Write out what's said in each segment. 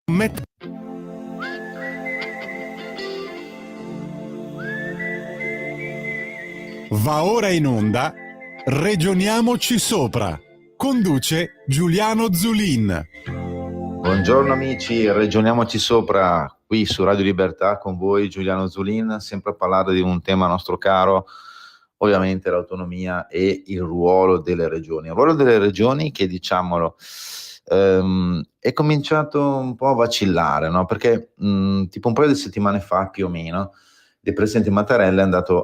Met- Va ora in onda Regioniamoci sopra. Conduce Giuliano Zulin. Buongiorno amici, ragioniamoci sopra qui su Radio Libertà con voi Giuliano Zulin, sempre a parlare di un tema nostro caro, ovviamente l'autonomia e il ruolo delle regioni. Il ruolo delle regioni che diciamolo è cominciato un po' a vacillare, no? Perché tipo un paio di settimane fa più o meno il presidente Mattarella è andato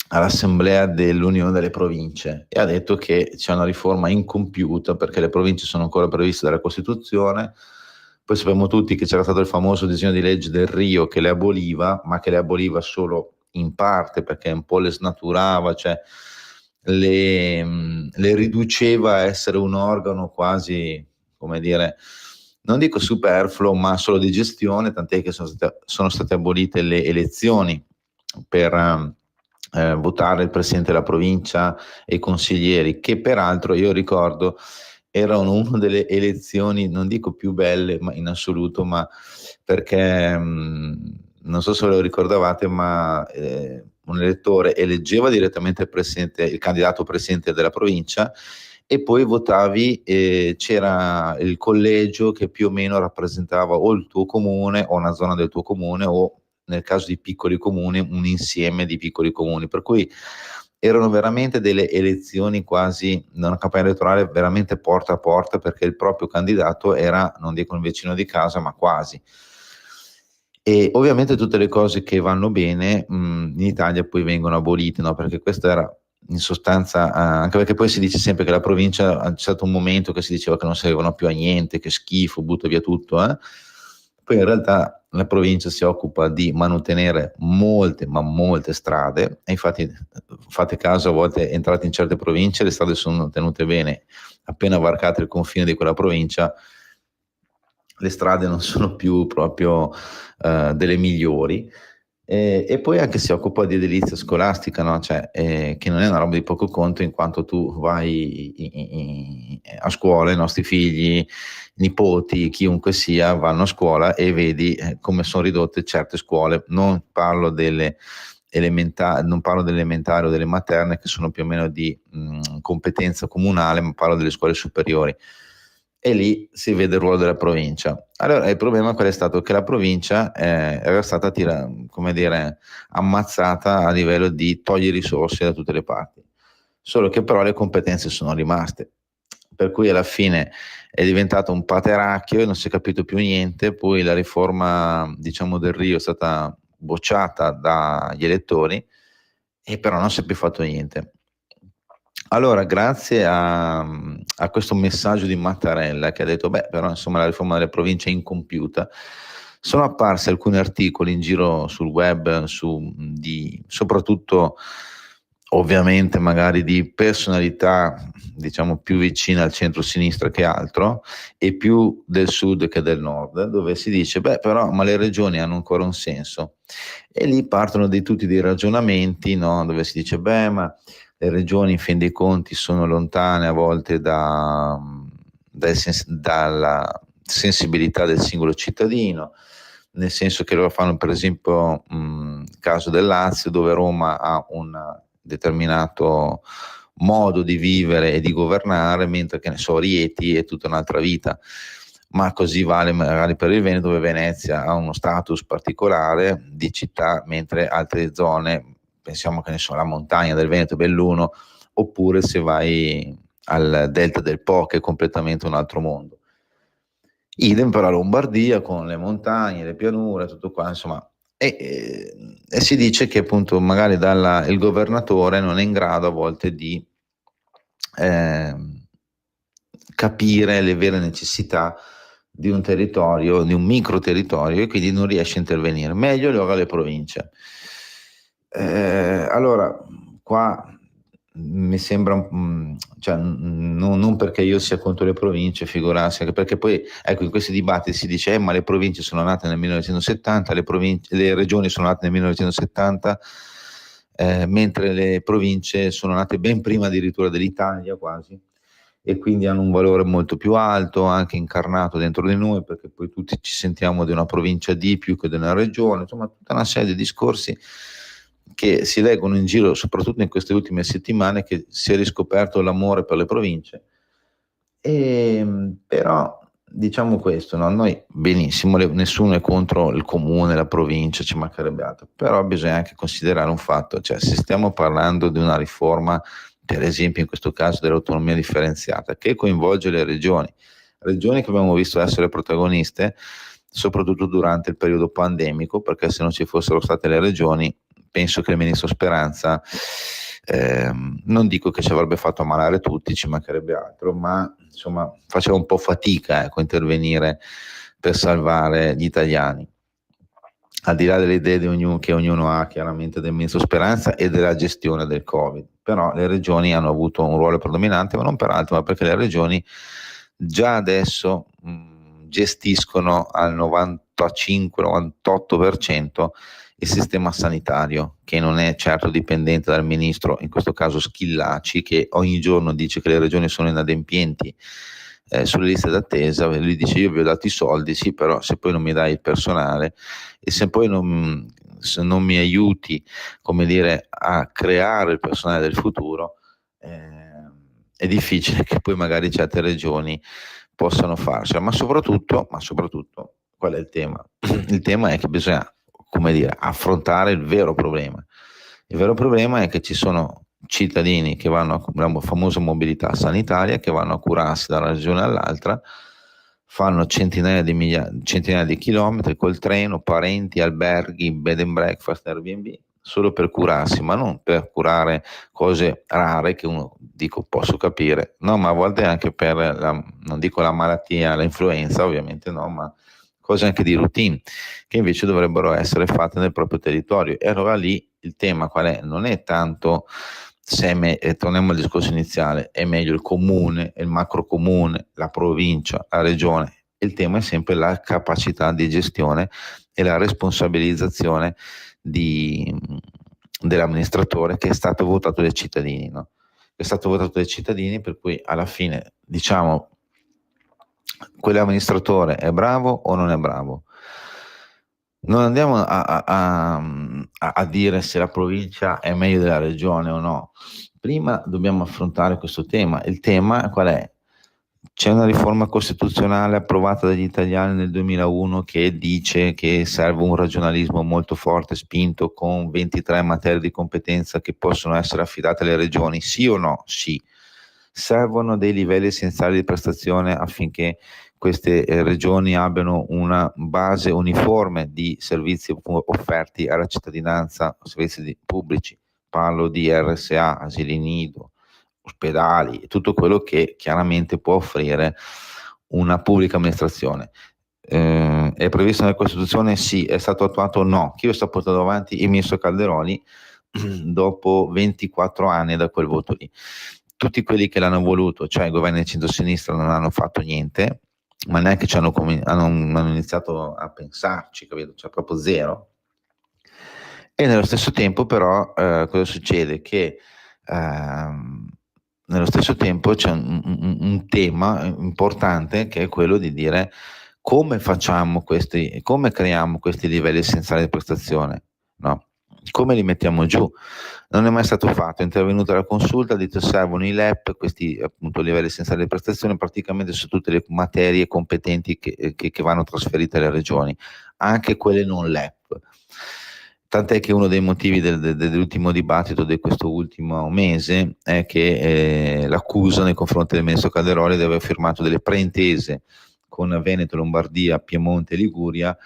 all'assemblea dell'Unione delle Province e ha detto che c'è una riforma incompiuta perché le province sono ancora previste dalla Costituzione. Poi sappiamo tutti che c'era stato il famoso disegno di legge del Rio che le aboliva, ma che le aboliva solo in parte perché un po' le snaturava, cioè le riduceva a essere un organo quasi, come dire, non dico superfluo, ma solo di gestione, tant'è che sono state abolite le elezioni per votare il presidente della provincia e i consiglieri, che peraltro io ricordo erano una delle elezioni, non dico più belle ma in assoluto, ma perché non so se ve lo ricordavate, ma un elettore eleggeva direttamente il candidato presidente della provincia e poi votavi, c'era il collegio che più o meno rappresentava o il tuo comune o una zona del tuo comune o nel caso di piccoli comuni un insieme di piccoli comuni, per cui erano veramente delle elezioni quasi, una campagna elettorale veramente porta a porta perché il proprio candidato era, non dico il vicino di casa, ma quasi. E ovviamente tutte le cose che vanno bene in Italia poi vengono abolite, no? Perché questo era in sostanza, anche perché poi si dice sempre che la provincia, c'è stato un momento che si diceva che non servivano più a niente, che schifo, butta via tutto, eh? Poi in realtà la provincia si occupa di mantenere molte, ma molte strade, e infatti fate caso, a volte entrate in certe province, le strade sono tenute bene, appena varcate il confine di quella provincia, le strade non sono più proprio delle migliori. E poi anche si occupa di edilizia scolastica, no? Cioè, che non è una roba di poco conto, in quanto tu vai a scuola, i nostri figli, nipoti, chiunque sia, vanno a scuola e vedi come sono ridotte certe scuole. Non parlo delle elementari o delle materne, che sono più o meno di competenza comunale, ma parlo delle scuole superiori. E lì si vede il ruolo della provincia. Allora il problema qual è stato? Che la provincia era stata come dire, ammazzata a livello di togliere risorse da tutte le parti, solo che però le competenze sono rimaste, per cui alla fine è diventato un pateracchio e non si è capito più niente. Poi la riforma, diciamo, del Rio è stata bocciata dagli elettori e però non si è più fatto niente. Allora, grazie a questo messaggio di Mattarella che ha detto, beh, però insomma la riforma delle province è incompiuta, sono apparsi alcuni articoli in giro sul web, soprattutto ovviamente magari di personalità, diciamo, più vicine al centro-sinistra che altro, e più del sud che del nord, dove si dice, beh, però, ma le regioni hanno ancora un senso. E lì partono tutti dei ragionamenti, no? Dove si dice, beh, ma le regioni in fin dei conti sono lontane a volte dalla sensibilità del singolo cittadino, nel senso che loro fanno per esempio il caso del Lazio, dove Roma ha un determinato modo di vivere e di governare, mentre che ne so, Rieti è tutta un'altra vita. Ma così vale magari per il Veneto, dove Venezia ha uno status particolare di città, mentre altre zone, pensiamo che ne so, la montagna del Veneto, Belluno, oppure se vai al delta del Po, che è completamente un altro mondo. Idem per la Lombardia, con le montagne, le pianure, tutto qua, insomma. E si dice che appunto magari il governatore non è in grado a volte di eh, capire le vere necessità di un territorio, di un micro territorio, e quindi non riesce a intervenire. Meglio allora le province. Allora, qua mi sembra, cioè, non perché io sia contro le province, figurarsi, anche perché poi, ecco, in questi dibattiti si dice, ma le province sono nate nel 1970, le regioni sono nate nel 1970, mentre le province sono nate ben prima addirittura dell'Italia, quasi. e quindi hanno un valore molto più alto, anche incarnato dentro di noi, perché poi tutti ci sentiamo di una provincia di più che di una regione, insomma tutta una serie di discorsi che si leggono in giro, soprattutto in queste ultime settimane, che si è riscoperto l'amore per le province. Però diciamo questo, no? Noi benissimo, nessuno è contro il comune, la provincia, ci mancherebbe altro, però bisogna anche considerare un fatto, cioè se stiamo parlando di una riforma, per esempio in questo caso dell'autonomia differenziata, che coinvolge le regioni che abbiamo visto essere protagoniste, soprattutto durante il periodo pandemico, perché se non ci fossero state le regioni, penso che il ministro Speranza, non dico che ci avrebbe fatto ammalare tutti, ci mancherebbe altro, ma insomma faceva un po' fatica, ecco, a intervenire per salvare gli italiani, al di là delle idee che ognuno ha chiaramente del ministro Speranza e della gestione del Covid. Però le regioni hanno avuto un ruolo predominante, ma non per altro, ma perché le regioni già adesso gestiscono al 95-98% il sistema sanitario, che non è certo dipendente dal ministro, in questo caso Schillaci, che ogni giorno dice che le regioni sono inadempienti sulle liste d'attesa. Lui dice: io vi ho dato i soldi, sì, però se poi non mi dai il personale e se poi se non mi aiuti, come dire, a creare il personale del futuro, è difficile che poi magari certe regioni possano farcela. Ma soprattutto, qual è il tema? Il tema è che bisogna, come dire, affrontare il vero problema. Il vero problema è che ci sono cittadini che vanno a la famosa mobilità sanitaria, che vanno a curarsi da una regione all'altra, fanno centinaia di chilometri col treno, parenti, alberghi, bed and breakfast, Airbnb, solo per curarsi, ma non per curare cose rare che uno, dico, posso capire, no, ma a volte anche per non dico la malattia, l'influenza ovviamente no, ma cose anche di routine che invece dovrebbero essere fatte nel proprio territorio. E allora lì il tema qual è? Non è tanto se torniamo al discorso iniziale, è meglio il comune, il macro comune, la provincia, la regione. Il tema è sempre la capacità di gestione e la responsabilizzazione dell'amministratore che è stato votato dai cittadini, no? È stato votato dai cittadini, per cui alla fine diciamo quell'amministratore è bravo o non è bravo. Non andiamo a dire se la provincia è meglio della regione o no. Prima dobbiamo affrontare questo tema. Il tema qual è? C'è una riforma costituzionale approvata dagli italiani nel 2001 che dice che serve un regionalismo molto forte, spinto, con 23 materie di competenza che possono essere affidate alle regioni. Sì o no? Sì. Servono dei livelli essenziali di prestazione affinché queste regioni abbiano una base uniforme di servizi offerti alla cittadinanza, servizi pubblici. Parlo di RSA, asili nido, ospedali, tutto quello che chiaramente può offrire una pubblica amministrazione. È previsto nella Costituzione? Sì. È stato attuato? No. Chi lo sta portando avanti? Il ministro Calderoli dopo 24 anni da quel voto lì. Tutti quelli che l'hanno voluto, cioè i governi di centrosinistra, non hanno fatto niente, ma neanche hanno iniziato a pensarci, capito? Cioè proprio zero. E nello stesso tempo però cosa succede? Che nello stesso tempo c'è un tema importante, che è quello di dire come creiamo questi livelli essenziali di prestazione, no? Come li mettiamo giù? Non è mai stato fatto. È intervenuta la consulta, ha detto servono i LEP, questi appunto livelli essenziali di prestazione, praticamente su tutte le materie competenti che vanno trasferite alle regioni, anche quelle non LEP. Tant'è che uno dei motivi dell'ultimo dibattito di questo ultimo mese è che l'accusa nei confronti del ministro Calderoli di aver firmato delle preintese con Veneto, Lombardia, Piemonte e Liguria,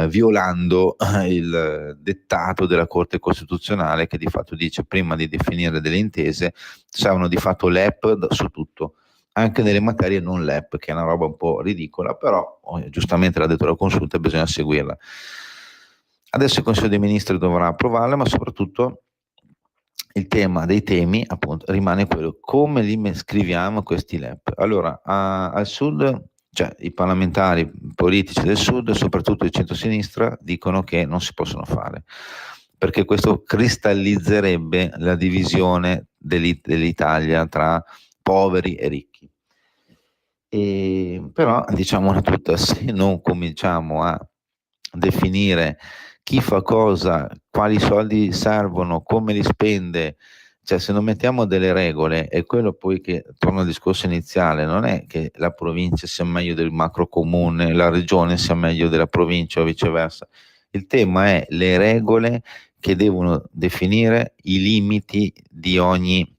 violando il dettato della Corte Costituzionale, che di fatto dice: prima di definire delle intese servono di fatto LEP su tutto, anche nelle materie non LEP, che è una roba un po' ridicola, però giustamente l'ha detto la consulta e bisogna seguirla. Adesso il Consiglio dei Ministri dovrà approvarla, ma soprattutto il tema dei temi appunto rimane quello: come li scriviamo questi LEP. Allora al sud, cioè i parlamentari politici del sud, soprattutto di centrosinistra, dicono che non si possono fare, perché questo cristallizzerebbe la divisione dell'Italia tra poveri e ricchi. Però diciamola tutta, se non cominciamo a definire chi fa cosa, quali soldi servono, come li spende, cioè se non mettiamo delle regole, è quello poi che torna al discorso iniziale, non è che la provincia sia meglio del macro comune, la regione sia meglio della provincia o viceversa. Il tema è le regole che devono definire i limiti di ogni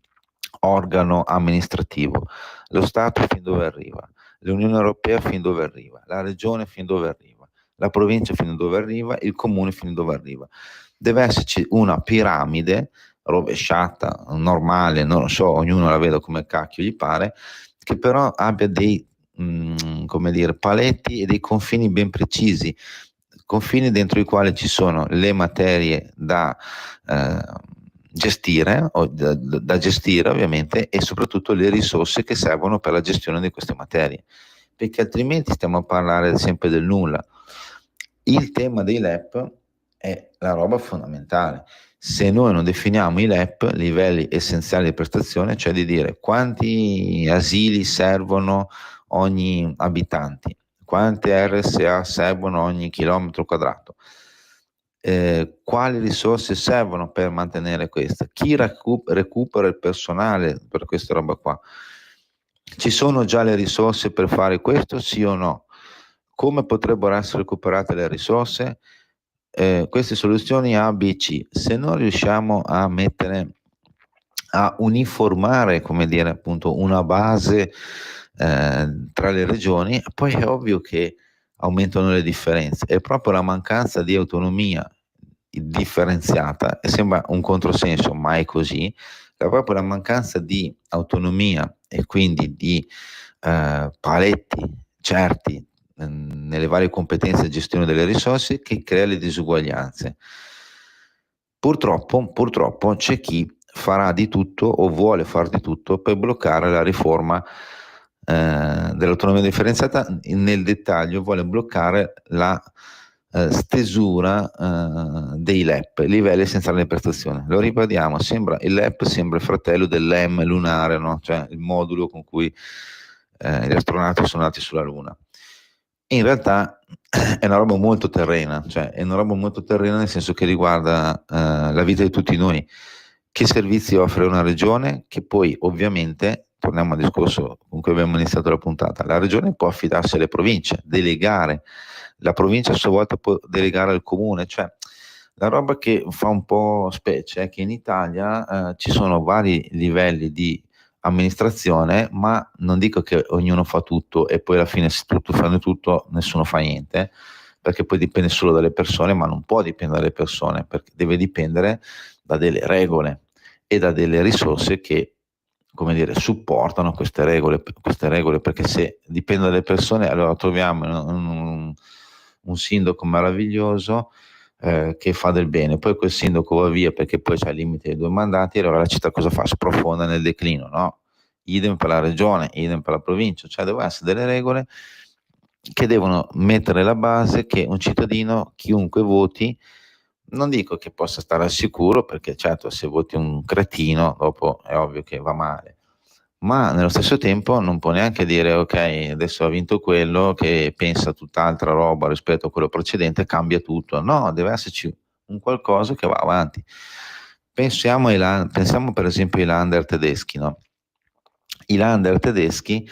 organo amministrativo. Lo Stato fin dove arriva, l'Unione Europea fin dove arriva, la regione fin dove arriva, la provincia fin dove arriva, il comune fin dove arriva. Deve esserci una piramide rovesciata, normale, non lo so, ognuno la veda come cacchio gli pare, che però abbia dei come dire, paletti e dei confini ben precisi, confini dentro i quali ci sono le materie da gestire, o da gestire ovviamente, e soprattutto le risorse che servono per la gestione di queste materie, perché altrimenti stiamo a parlare sempre del nulla. Il tema dei LEP è la roba fondamentale. Se noi non definiamo i LEP, livelli essenziali di prestazione, cioè di dire quanti asili servono ogni abitante, quante RSA servono ogni chilometro quadrato, quali risorse servono per mantenere questa, chi recupera il personale per questa roba qua, ci sono già le risorse per fare questo, sì o no, come potrebbero essere recuperate le risorse, queste soluzioni A, B, C. Se non riusciamo a uniformare, come dire, appunto, una base tra le regioni, poi è ovvio che aumentano le differenze. È proprio la mancanza di autonomia differenziata, e sembra un controsenso, ma è così, è proprio la mancanza di autonomia e quindi di paletti certi nelle varie competenze di gestione delle risorse che crea le disuguaglianze. Purtroppo c'è chi farà di tutto o vuole fare di tutto per bloccare la riforma dell'autonomia differenziata. Nel dettaglio vuole bloccare la stesura dei LEP, livelli essenziali di prestazione. Lo ribadiamo, il LEP sembra il fratello dell'EM lunare, no? Cioè il modulo con cui gli astronauti sono andati sulla Luna. In realtà è una roba molto terrena, cioè è una roba molto terrena nel senso che riguarda la vita di tutti noi. Che servizi offre una regione? Che poi ovviamente, torniamo al discorso con cui abbiamo iniziato la puntata, la regione può affidarsi alle province, delegare, la provincia a sua volta può delegare al comune, cioè la roba che fa un po' specie è che in Italia ci sono vari livelli di amministrazione, ma non dico che ognuno fa tutto e poi alla fine se tutti fanno tutto nessuno fa niente, perché poi dipende solo dalle persone, ma non può dipendere dalle persone, perché deve dipendere da delle regole e da delle risorse che, come dire, supportano queste regole, perché se dipende dalle persone allora troviamo un sindaco meraviglioso che fa del bene, poi quel sindaco va via perché poi c'è il limite dei 2 mandati, allora la città cosa fa? Sprofonda nel declino, no? Idem per la regione, idem per la provincia, cioè devono essere delle regole che devono mettere la base che un cittadino, chiunque voti, non dico che possa stare al sicuro, perché certo se voti un cretino dopo è ovvio che va male, ma nello stesso tempo non può neanche dire ok, adesso ha vinto quello che pensa tutt'altra roba rispetto a quello precedente, cambia tutto. No, deve esserci un qualcosa che va avanti. Pensiamo per esempio ai Länder tedeschi, no? I Länder tedeschi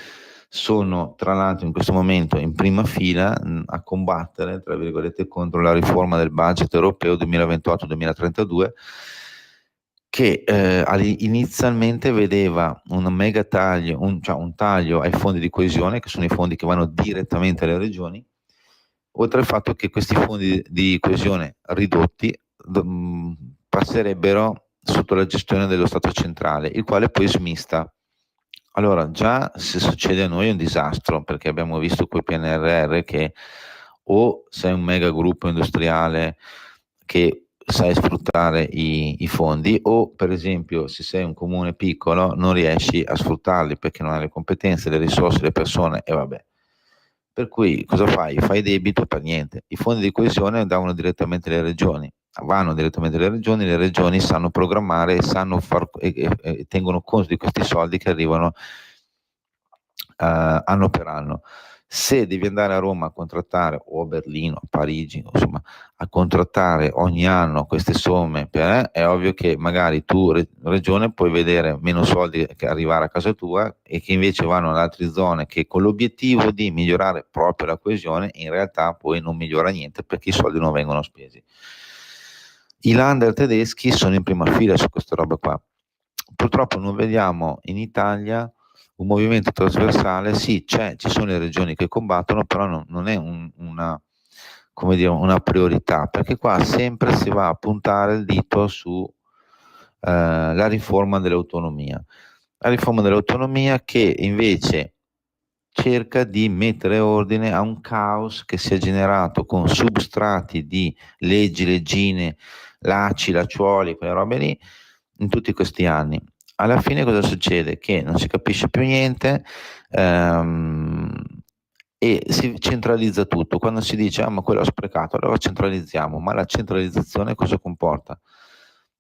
sono tra l'altro in questo momento in prima fila a combattere, tra virgolette, contro la riforma del budget europeo 2028-2032, che inizialmente vedeva un mega taglio, un taglio ai fondi di coesione, che sono i fondi che vanno direttamente alle regioni, oltre al fatto che questi fondi di coesione ridotti passerebbero sotto la gestione dello Stato centrale, il quale poi smista. Allora, già se succede a noi è un disastro, perché abbiamo visto col PNRR che o sei un mega gruppo industriale che sai sfruttare i fondi, o per esempio se sei un comune piccolo non riesci a sfruttarli perché non hai le competenze, le risorse, le persone e vabbè. Per cui cosa fai? Fai debito per niente. I fondi di coesione vanno direttamente alle regioni, le regioni sanno programmare e sanno e tengono conto di questi soldi che arrivano anno per anno. Se devi andare a Roma a contrattare, o a Berlino, a Parigi, insomma, a contrattare ogni anno queste somme, è ovvio che magari tu, regione, puoi vedere meno soldi che arrivare a casa tua e che invece vanno in altre zone che con l'obiettivo di migliorare proprio la coesione, in realtà poi non migliora niente perché i soldi non vengono spesi. I Länder tedeschi sono in prima fila su queste robe qua. Purtroppo non vediamo in Italia un movimento trasversale. Sì, ci sono le regioni che combattono, però non è una priorità, perché qua sempre si va a puntare il dito su la riforma dell'autonomia. La riforma dell'autonomia che invece cerca di mettere ordine a un caos che si è generato con substrati di leggi, leggine, lacci, lacciuoli, quelle robe lì, in tutti questi anni. Alla fine cosa succede? Che non si capisce più niente e si centralizza tutto. Quando si dice ma quello ha sprecato, allora centralizziamo, ma la centralizzazione cosa comporta?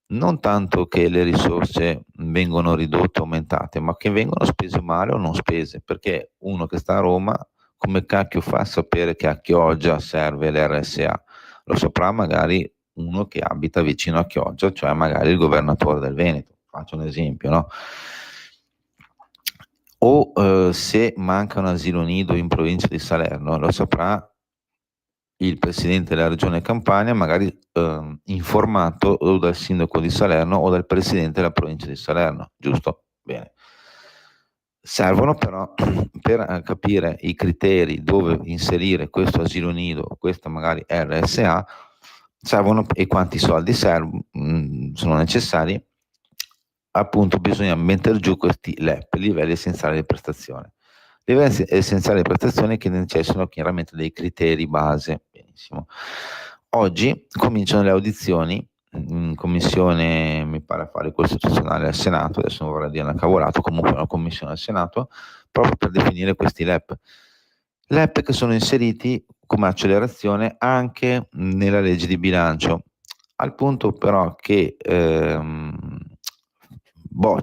Non tanto che le risorse vengono ridotte o aumentate, ma che vengono spese male o non spese, perché uno che sta a Roma come cacchio fa a sapere che a Chioggia serve l'RSA? Lo saprà magari uno che abita vicino a Chioggia, cioè magari il governatore del Veneto, faccio un esempio, no? O se manca un asilo nido in provincia di Salerno, lo saprà il presidente della regione Campania, magari informato o dal sindaco di Salerno o dal presidente della provincia di Salerno, giusto? Bene. Servono però per capire i criteri dove inserire questo asilo nido, questa magari RSA, servono e quanti soldi sono necessari. Appunto bisogna mettere giù questi LEP, livelli essenziali di prestazione. Livelli essenziali di prestazione che necessitano chiaramente dei criteri base. Benissimo. Oggi cominciano le audizioni in commissione, mi pare affari costituzionali al Senato, adesso non vorrei dire una cavolata, comunque una commissione al Senato, proprio per definire questi LEP. LEP che sono inseriti come accelerazione anche nella legge di bilancio, al punto però che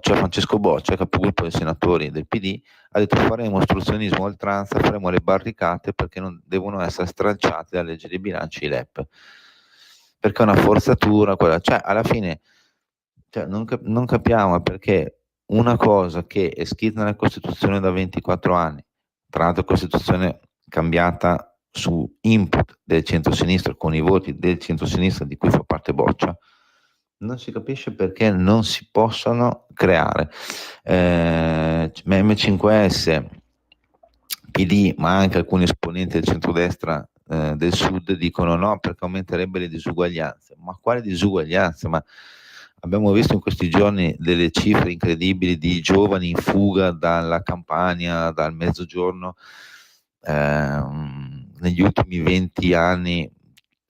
Francesco Boccia, capogruppo dei senatori del PD, ha detto faremo ostruzionismo a oltranza, faremo le barricate perché non devono essere stralciati dalla legge di bilancio i LEP, perché è una forzatura quella, cioè alla fine non capiamo perché una cosa che è scritta nella Costituzione da 24 anni, tra l'altro Costituzione cambiata su input del centro-sinistra con i voti del centro-sinistra di cui fa parte Boccia, non si capisce perché non si possano creare. M5S, PD, ma anche alcuni esponenti del centrodestra del sud dicono no perché aumenterebbe le disuguaglianze. Ma quale disuguaglianze? Ma abbiamo visto in questi giorni delle cifre incredibili di giovani in fuga dalla Campania, dal Mezzogiorno. Negli ultimi 20 anni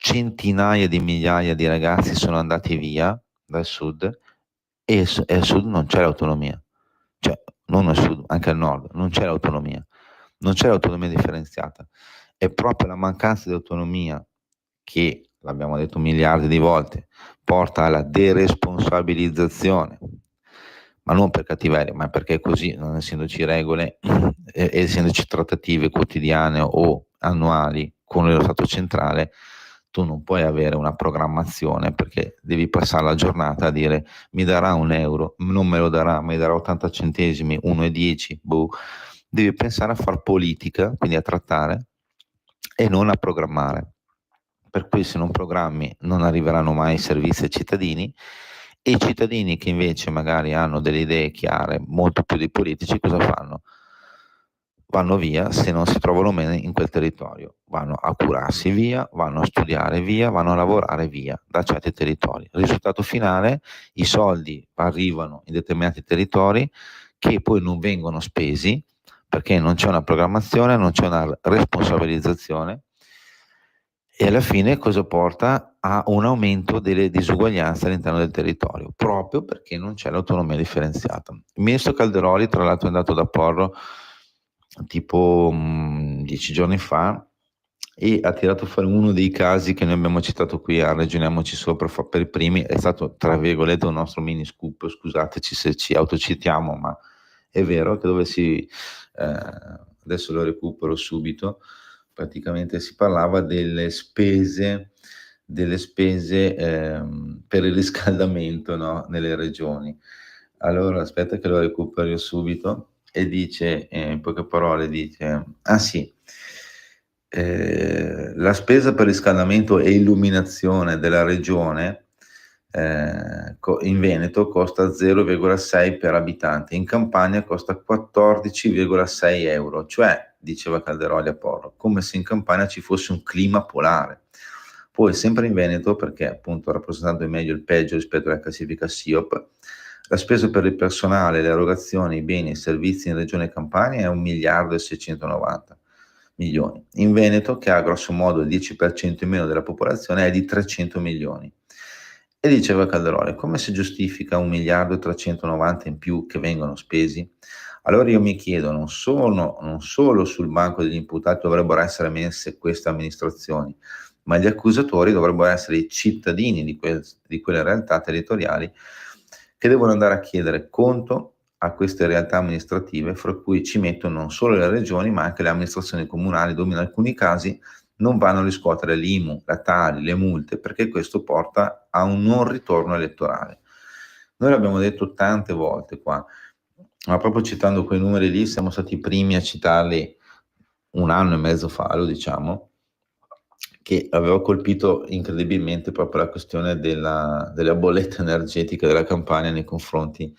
centinaia di migliaia di ragazzi sono andati via dal sud e al sud non c'è l'autonomia, cioè non al sud, anche al nord non c'è l'autonomia, non c'è l'autonomia differenziata. È proprio la mancanza di autonomia che, l'abbiamo detto miliardi di volte, porta alla deresponsabilizzazione, ma non per cattiveria, ma perché è così, non essendoci regole e essendoci trattative quotidiane o annuali con lo Stato centrale, tu non puoi avere una programmazione perché devi passare la giornata a dire mi darà €1, non me lo darà, mi darà 80 centesimi, 1,10, boh. Devi pensare a far politica, quindi a trattare e non a programmare. Per cui se non programmi non arriveranno mai i servizi ai cittadini, e i cittadini che invece magari hanno delle idee chiare, molto più dei politici, cosa fanno? Vanno via se non si trovano bene in quel territorio, vanno a curarsi via, vanno a studiare via, vanno a lavorare via da certi territori. Risultato finale, i soldi arrivano in determinati territori che poi non vengono spesi perché non c'è una programmazione, non c'è una responsabilizzazione e alla fine cosa porta? A un aumento delle disuguaglianze all'interno del territorio, proprio perché non c'è l'autonomia differenziata. Il ministro Calderoli, tra l'altro, è andato da Porro tipo 10 giorni fa e ha tirato fuori uno dei casi che noi abbiamo citato qui a Ragioniamoci Sopra per i primi, è stato tra virgolette un nostro mini scoop, scusateci se ci autocitiamo, ma è vero che dove si adesso lo recupero subito. Praticamente si parlava delle spese per il riscaldamento, no, nelle regioni. Allora aspetta che lo recupero subito, e dice, in poche parole, dice, sì, la spesa per riscaldamento e illuminazione della regione in Veneto costa 0,6 per abitante, in Campania costa 14,6 euro, cioè, diceva Calderoli a Porro, come se in Campania ci fosse un clima polare. Poi sempre in Veneto, perché appunto rappresentando meglio il peggio rispetto alla classifica SIOP, la spesa per il personale, le erogazioni, i beni e i servizi in Regione Campania è 1 miliardo e 690 milioni. In Veneto, che ha grosso modo il 10% in meno della popolazione, è di 300 milioni. E diceva Calderoli, come si giustifica 1 miliardo e 390 in più che vengono spesi? Allora io mi chiedo, non solo sul banco degli imputati dovrebbero essere messe queste amministrazioni, ma gli accusatori dovrebbero essere i cittadini di quelle realtà territoriali, che devono andare a chiedere conto a queste realtà amministrative, fra cui ci mettono non solo le regioni, ma anche le amministrazioni comunali, dove in alcuni casi non vanno a riscuotere l'IMU, la Tali, le multe, perché questo porta a un non ritorno elettorale. Noi l'abbiamo detto tante volte qua, ma proprio citando quei numeri lì, siamo stati i primi a citarli 1 anno e mezzo fa, lo diciamo, che aveva colpito incredibilmente proprio la questione della bolletta energetica della Campania nei confronti,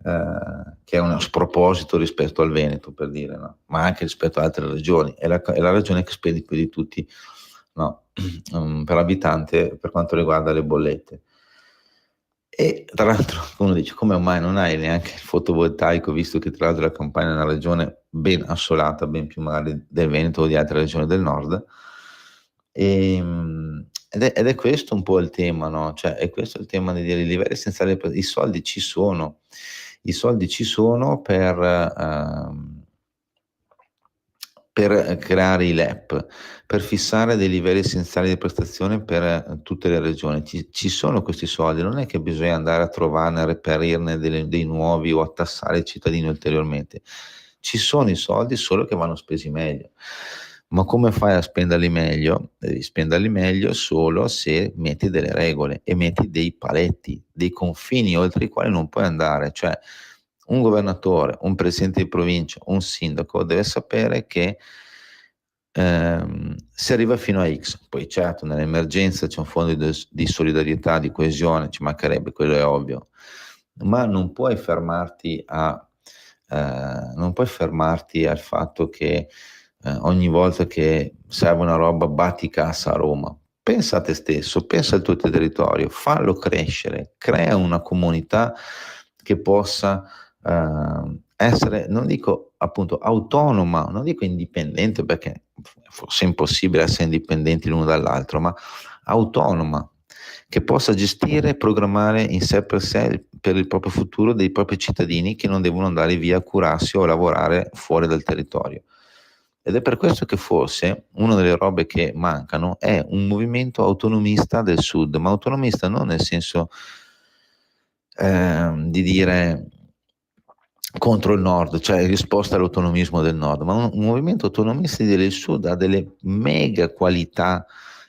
che è uno sproposito rispetto al Veneto, per dire, no? Ma anche rispetto ad altre regioni. È la regione che spende più di tutti, no? Per abitante per quanto riguarda le bollette. E tra l'altro uno dice, come mai non hai neanche il fotovoltaico, visto che tra l'altro la Campania è una regione ben assolata, ben più magari del Veneto o di altre regioni del nord. Ed è questo un po' il tema, no? Cioè, è questo il tema di dire i livelli essenziali, i soldi ci sono, per creare i LEP, per fissare dei livelli essenziali di prestazione per tutte le regioni. Ci sono questi soldi, non è che bisogna andare a trovarne, a reperirne dei nuovi o a tassare i cittadini ulteriormente. Ci sono i soldi, solo che vanno spesi meglio. Ma come fai a spenderli meglio? Devi spenderli meglio solo se metti delle regole e metti dei paletti, dei confini oltre i quali non puoi andare. Cioè, un governatore, un presidente di provincia, un sindaco deve sapere che si arriva fino a X. Poi certo, nell'emergenza c'è un fondo di solidarietà, di coesione, ci mancherebbe, quello è ovvio, ma non puoi fermarti al fatto che ogni volta che serve una roba batti cassa a Roma. Pensa a te stesso, pensa al tuo territorio, fallo crescere, crea una comunità che possa essere, non dico appunto autonoma, non dico indipendente, perché forse è impossibile essere indipendenti l'uno dall'altro, ma autonoma, che possa gestire e programmare in sé per sé, per il proprio futuro, dei propri cittadini, che non devono andare via a curarsi o lavorare fuori dal territorio. Ed è per questo che forse una delle robe che mancano è un movimento autonomista del Sud, ma autonomista non nel senso di dire contro il Nord, cioè risposta all'autonomismo del Nord, ma un movimento autonomista del Sud ha delle mega qualità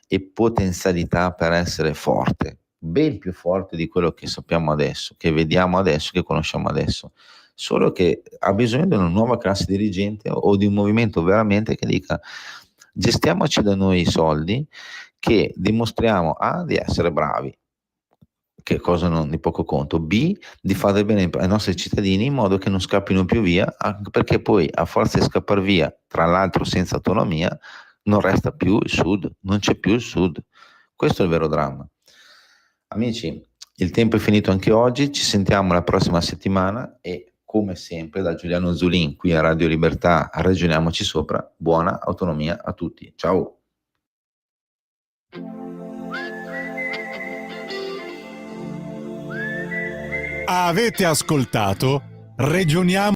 e potenzialità per essere forte, ben più forte di quello che sappiamo adesso, che vediamo adesso, che conosciamo adesso. Solo che ha bisogno di una nuova classe dirigente o di un movimento veramente che dica: gestiamoci da noi i soldi, che dimostriamo A di essere bravi, che cosa non di poco conto, B di fare bene ai nostri cittadini in modo che non scappino più via, perché poi a forza di scappare via, tra l'altro senza autonomia, non resta più il Sud, non c'è più il Sud. Questo è il vero dramma. Amici, il tempo è finito anche oggi, ci sentiamo la prossima settimana e come sempre da Giuliano Zulin qui a Radio Libertà, ragioniamoci sopra, buona autonomia a tutti. Ciao! Avete ascoltato Regioniamo